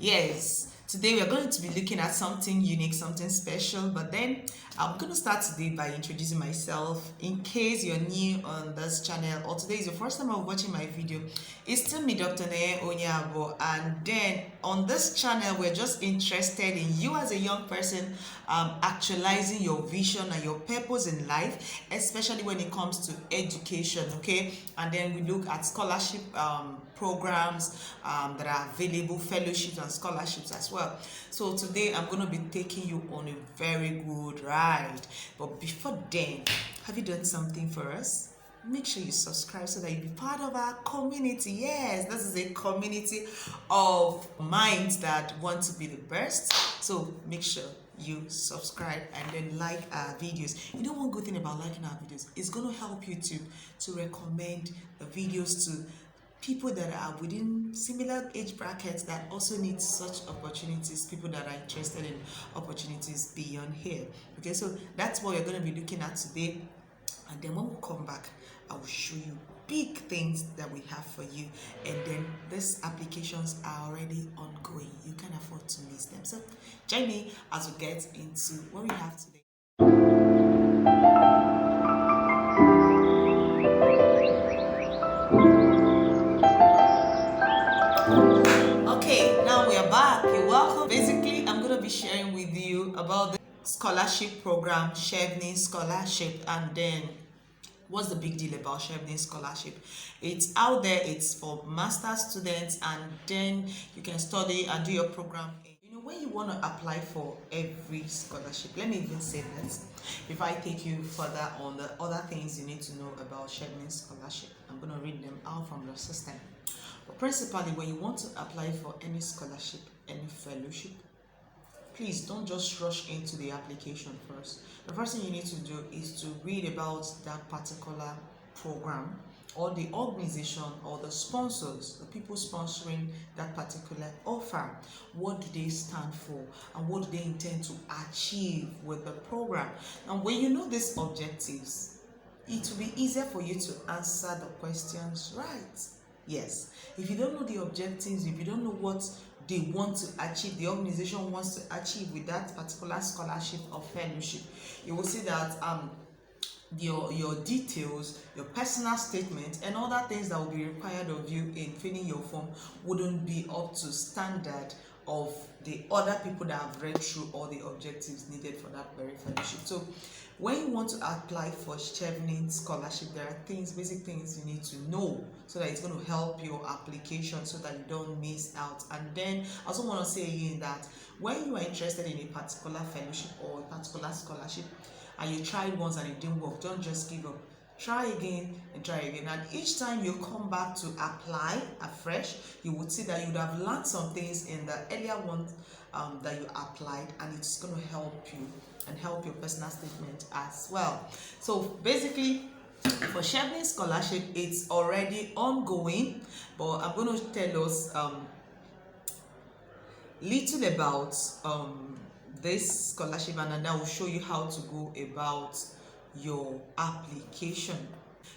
Yes, today we are going to be looking at something unique, something special, but then I'm going to start today by introducing myself in case you're new on this channel or today is your first time of watching my video. It's still me, Dr. Neye Onyabo, and then on this channel we're just interested in you as a young person actualizing your vision and your purpose in life, especially when it comes to education, okay? And then we look at scholarship programs that are available, fellowships and scholarships as well. So today I'm going to be taking you on a very good ride. But before then, have you done something for us? Make sure you subscribe so that you be part of our community. Yes, this is a community of minds that want to be the best. So make sure you subscribe and then like our videos. You know, one good thing about liking our videos, it's going to help you to recommend the videos to people that are within similar age brackets that also need such opportunities, people that are interested in opportunities beyond here. Okay, so that's what we're going to be looking at today. And then when we come back, I will show you big things that we have for you. And then these applications are already ongoing. You can't afford to miss them. So join me as we get into what we have today. Okay, now we are back. You're welcome. Basically, I'm going to be sharing with you about the scholarship program, Chevening Scholarship, and then what's the big deal about Chevening Scholarship? It's out there, it's for master's students, and then you can study and do your program. You know, when you want to apply for every scholarship, let me even say this before I take you further on the other things you need to know about Chevening Scholarship. I'm going to read them out from the system. But principally, when you want to apply for any scholarship, any fellowship, please don't just rush into the application first. The first thing you need to do is to read about that particular program or the organization or the sponsors, the people sponsoring that particular offer. What do they stand for and what do they intend to achieve with the program? And when you know these objectives, it will be easier for you to answer the questions right. Yes, if you don't know the objectives, if you don't know what they want to achieve, the organization wants to achieve with that particular scholarship or fellowship, you will see that your details, your personal statement, and other things that will be required of you in filling your form wouldn't be up to standard of the other people that have read through all the objectives needed for that very fellowship. So when you want to apply for Chevening Scholarship, there are things, basic things you need to know so that it's going to help your application so that you don't miss out. And then I also want to say again that when you are interested in a particular fellowship or a particular scholarship and you tried once and it didn't work, don't just give up. Try again and try again, and each time you come back to apply afresh, you would see that you would have learned some things in the earlier one that you applied, and it's going to help you and help your personal statement as well. So basically, for Chevening Scholarship, it's already ongoing, but I'm going to tell us little about this scholarship, and then I will show you how to go about your application.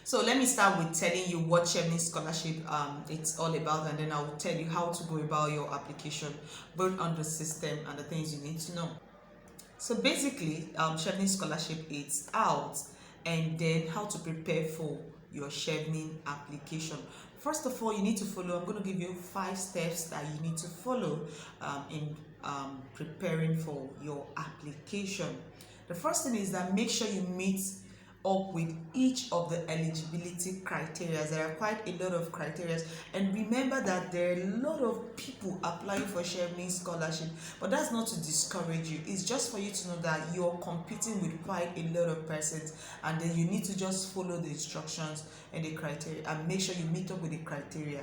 So let me start with telling you what Chevening Scholarship it's all about, and then I will tell you how to go about your application, both on the system and the things you need to know. So basically, Chevening Scholarship it's out, and then how to prepare for your Chevening application. First of all, you need to follow. I'm going to give you 5 steps that you need to follow in preparing for your application. The first thing is that make sure you meet up with each of the eligibility criteria. There are quite a lot of criteria, and remember that there are a lot of people applying for Chevening Scholarship, but that's not to discourage you. It's just for you to know that you're competing with quite a lot of persons, and then you need to just follow the instructions and the criteria and make sure you meet up with the criteria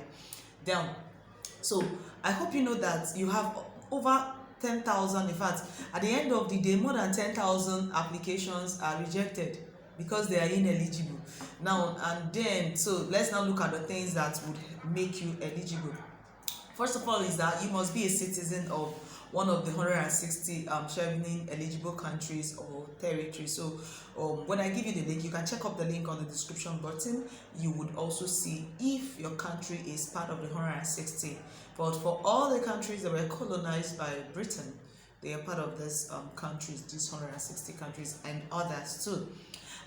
down. So I hope you know that you have over 10,000, in fact at the end of the day more than 10,000 applications are rejected because they are ineligible now. And then so let's now look at the things that would make you eligible. First of all is that you must be a citizen of one of the 160 Chevening eligible countries or territories. So when I give you the link, you can check up the link on the description button. You would also see if your country is part of the 160. But for all the countries that were colonized by Britain, they are part of this countries, these 160 countries, and others too.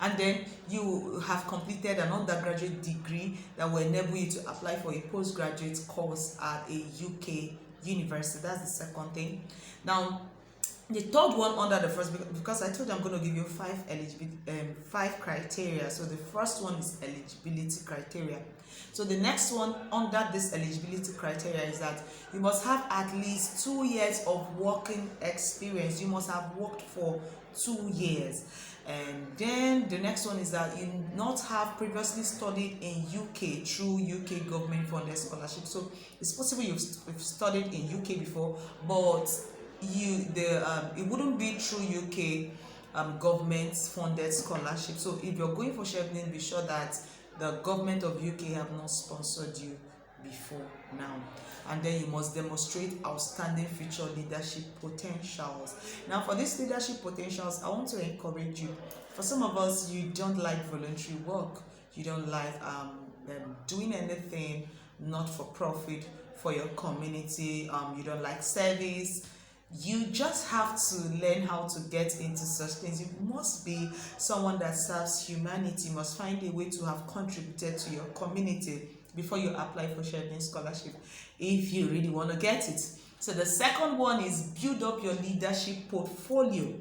And then you have completed an undergraduate degree that will enable you to apply for a postgraduate course at a UK university. That's the second thing. Now, the third one under the first, because I told you I'm going to give you five criteria. So the first one is eligibility criteria. So the next one under this eligibility criteria is that you must have at least 2 years of working experience. You must have worked for 2 years. And then the next one is that you not have previously studied in UK through UK government funded scholarship. So it's possible you've studied in UK before, but it wouldn't be through UK government funded scholarship. So if you're going for Chevening, be sure that the government of UK have not sponsored you before now. And then you must demonstrate outstanding future leadership potentials. Now, for these leadership potentials, I want to encourage you. For some of us, you don't like voluntary work. You don't like doing anything not for profit for your community. You don't like service. You just have to learn how to get into such things. You must be someone that serves humanity. You must find a way to have contributed to your community before you apply for Chevening Scholarship, if you really want to get it. So the second one is build up your leadership portfolio.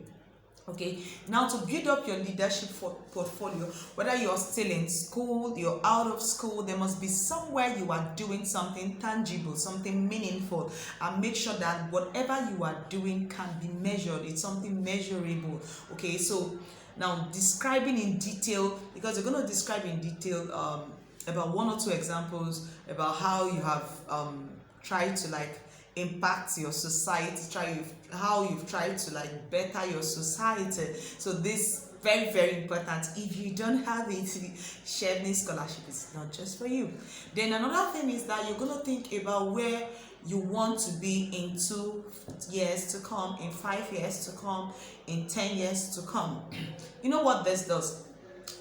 Okay, now to build up your leadership portfolio, whether you're still in school, you're out of school, there must be somewhere you are doing something tangible, something meaningful, and make sure that whatever you are doing can be measured. It's something measurable. Okay, so now describing in detail, because you're going to describe in detail about 1 or 2 examples about how you have tried to impact your society, how you've tried to better your society. So this very, very important. If you don't have it, Chevening Scholarship is not just for you. Then another thing is that you're going to think about where you want to be in 2 years to come, in 5 years to come, in 10 years to come. You know what this does?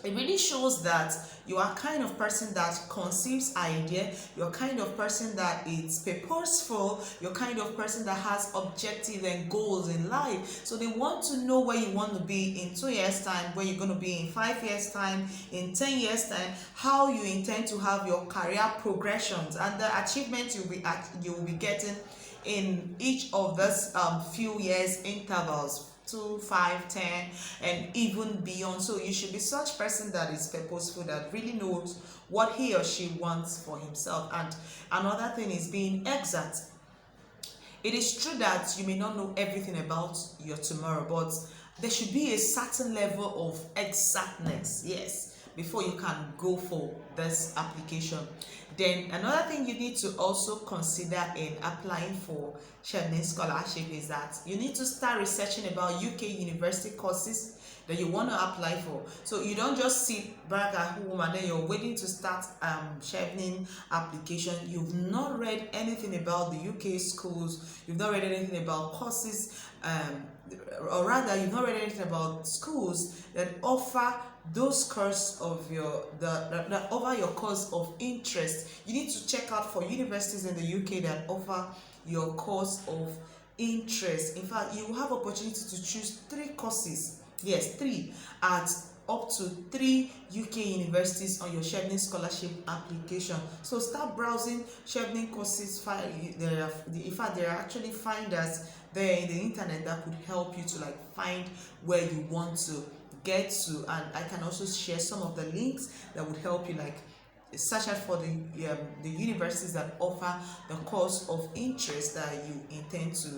It really shows that you are kind of person that conceives idea, you're kind of person that is purposeful, you're kind of person that has objectives and goals in life. So they want to know where you want to be in 2 years time, where you're going to be in 5 years time, in 10 years time, how you intend to have your career progressions and the achievements you will be getting in each of those few years intervals. 2, 5, 10, and even beyond. So you should be such person that is purposeful, that really knows what he or she wants for himself. And another thing is being exact. It is true that you may not know everything about your tomorrow, but there should be a certain level of exactness, yes, before you can go for this application. Then another thing you need to also consider in applying for Chevening Scholarship is that you need to start researching about UK university courses that you want to apply for. So you don't just sit back at home and then you're waiting to start Chevening application. You've not read anything about the UK schools, you've not read anything about courses, or rather you've not read anything about schools that offer those course of over your course of interest. You need to check out for universities in the UK that offer your course of interest. In fact, you will have opportunity to choose 3 courses, yes, 3, at up to 3 UK universities on your Chevening Scholarship application. So start browsing Chevening courses. In fact, there are actually finders there in the internet that could help you to find where you want to get to, and I can also share some of the links that would help you search out for the universities that offer the course of interest that you intend to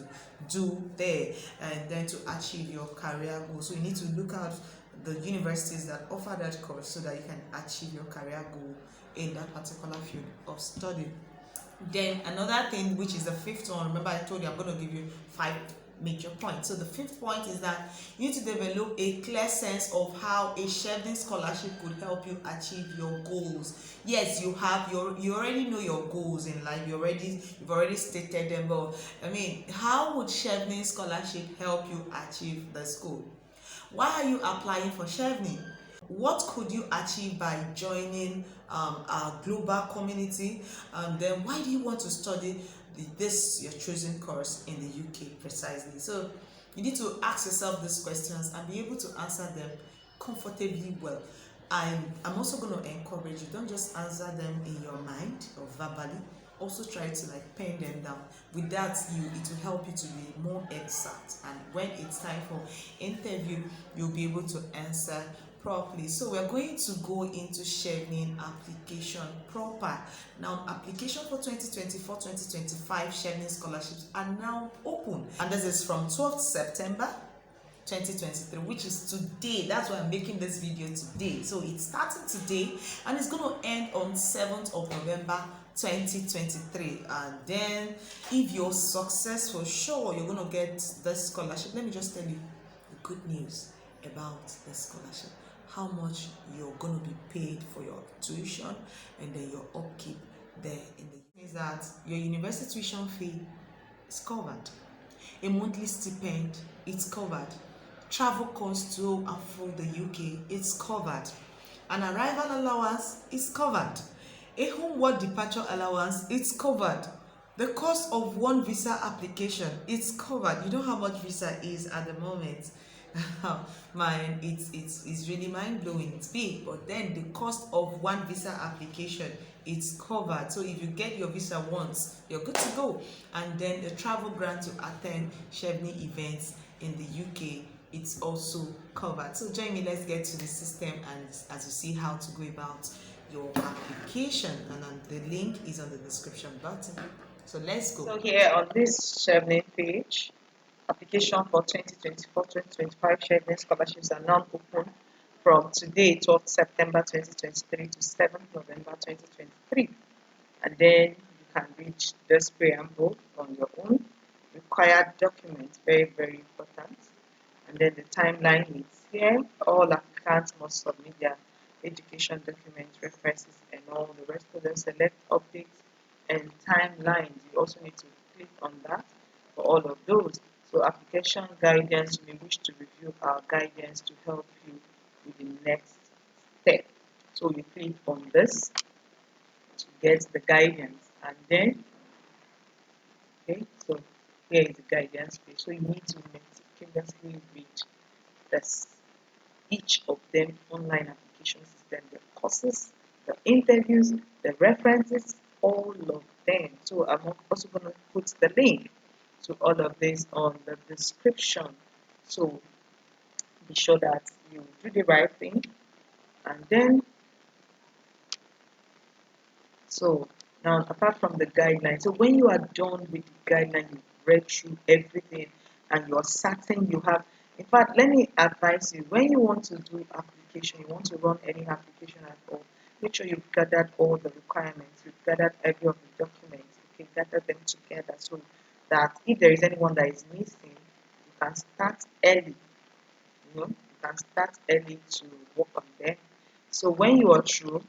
do there, and then to achieve your career goal. So you need to look out the universities that offer that course so that you can achieve your career goal in that particular field of study. Then another thing, which is the 5th one, remember I told you I'm going to give you 5 major points. So the fifth point is that you need to develop a clear sense of how a Chevening scholarship could help you achieve your goals. Yes, you already know your goals in life. You've already stated them, but I mean, how would Chevening scholarship help you achieve this goal? Why are you applying for Chevening? What could you achieve by joining our global community? And then why do you want to study this your chosen course in the UK precisely? So you need to ask yourself these questions and be able to answer them comfortably well. I'm also going to encourage you, don't just answer them in your mind or verbally. Also try to like pen them down. With that, it will help you to be more exact, and when it's time for interview, you'll be able to answer properly. So we're going to go into Chevening application proper. Now, application for 2024-2025 Chevening scholarships are now open, and this is from 12th September 2023, which is today. That's why I'm making this video today. So it's starting today and it's going to end on 7th of November 2023. And then if you're successful, sure, you're going to get the scholarship. Let me just tell you the good news about the scholarship: how much you're going to be paid for your tuition and then your upkeep there in the means that your university tuition fee is covered, a monthly stipend, it's covered, travel costs to and from the UK, it's covered, an arrival allowance is covered, a homeward departure allowance, it's covered, the cost of one visa application, it's covered. You know how much visa is at the moment. Man, it's really mind-blowing. It's big, but then the cost of one visa application, it's covered. So if you get your visa once, you're good to go. And then the travel grant to attend Chevening events in the UK, it's also covered. So join me, let's get to the system, and as you see how to go about your application, and the link is on the description button. So let's go. So here on this Chevening page, application for 2024-2025 Chevening scholarships are now open from today, 12th September 2023 to 7th November 2023. And then you can read this preamble on your own. Required documents, very, very important. And then the timeline is here. All applicants must submit their education documents, references, and all the rest of them. Select updates and timelines. You also need to click on that for all of those. So application guidance, you may wish to review our guidance to help you with the next step. So you click on this to get the guidance, and then okay, so here is the guidance page. So you need to meticulously read this, each of them online application system, the courses, the interviews, the references, all of them. So I'm also going to put the link to all of this on the description. So be sure that you do the right thing, and then so now apart from the guidelines, so when you are done with the guideline, you've read through everything and you're certain you have, in fact, let me advise you, when you want to do application, you want to run any application at all, make sure you've gathered all the requirements, you've gathered every of the documents, okay, gather them together so that if there is anyone that is missing, you can start early, you can start early to work on them. So when you are through,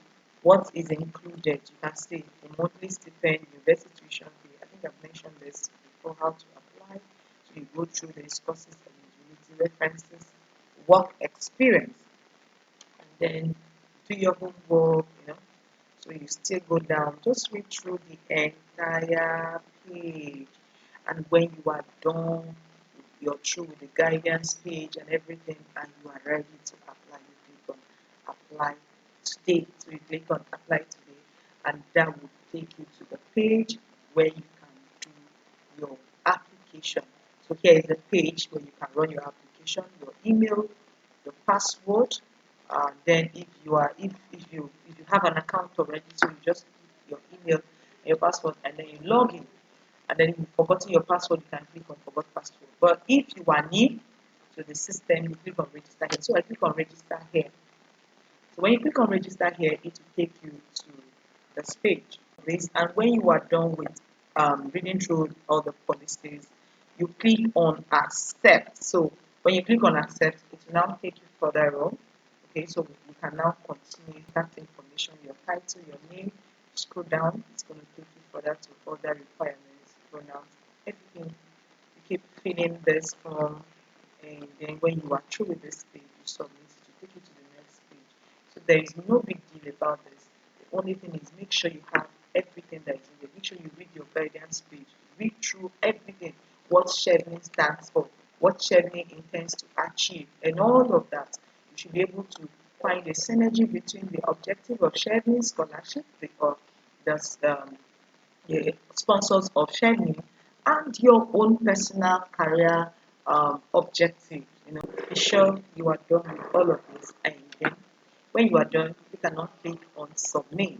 what is included, you can see the monthly stipend, university tuition fee. I think I've mentioned this before, how to apply. So you go through the courses, eligibility, references, work experience, and then do your homework, So you still go down, just read through the entire page. And when you are done, you're through with the guidance page and everything, and you are ready to apply. You click on apply today. So you click on apply today, and that will take you to the page where you can do your application. So here is the page where you can run your application, your email, your password. Then if you have an account already, so you just put your email and your password, and then you log in. And then if you've forgotten your password, you can click on forgot password. But if you are new to the system, you click on register here. So I click on register here. So when you click on register here, it will take you to this page. And when you are done with reading through all the policies, you click on accept. So when you click on accept, it will now take you further on. Okay, so you can now continue that information, your title, your name. Scroll down, it's going to take you further to other requirements, pronouns, everything. You keep filling this form, and then when you are through with this page, you submit it to take you to the next page. So there is no big deal about this. The only thing is make sure you have everything that is in there. Make sure you read your guidance page, read through everything, what Chevening stands for, what Chevening intends to achieve, and all of that. You should be able to find a synergy between the objective of Chevening Scholarship, the sponsors of Chevening, and your own personal career objective. Be sure you are done with all of this, and then when you are done, you cannot click on submit.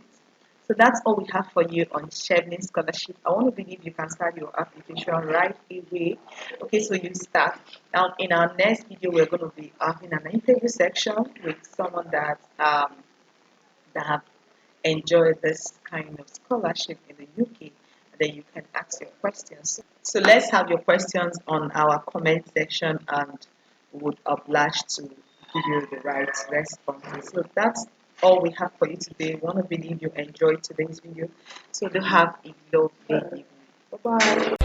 So that's all we have for you on Chevening Scholarship. I want to believe you can start your application right away. Okay, so you start. Now, in our next video, we're going to be having an interview section with someone that have enjoyed this kind of scholarship in the UK. And then you can ask your questions. So let's have your questions on our comment section, and we would oblige to give you the right responses. So that's all we have for you today. We want to believe you enjoyed today's video. So do have a lovely evening. Bye bye.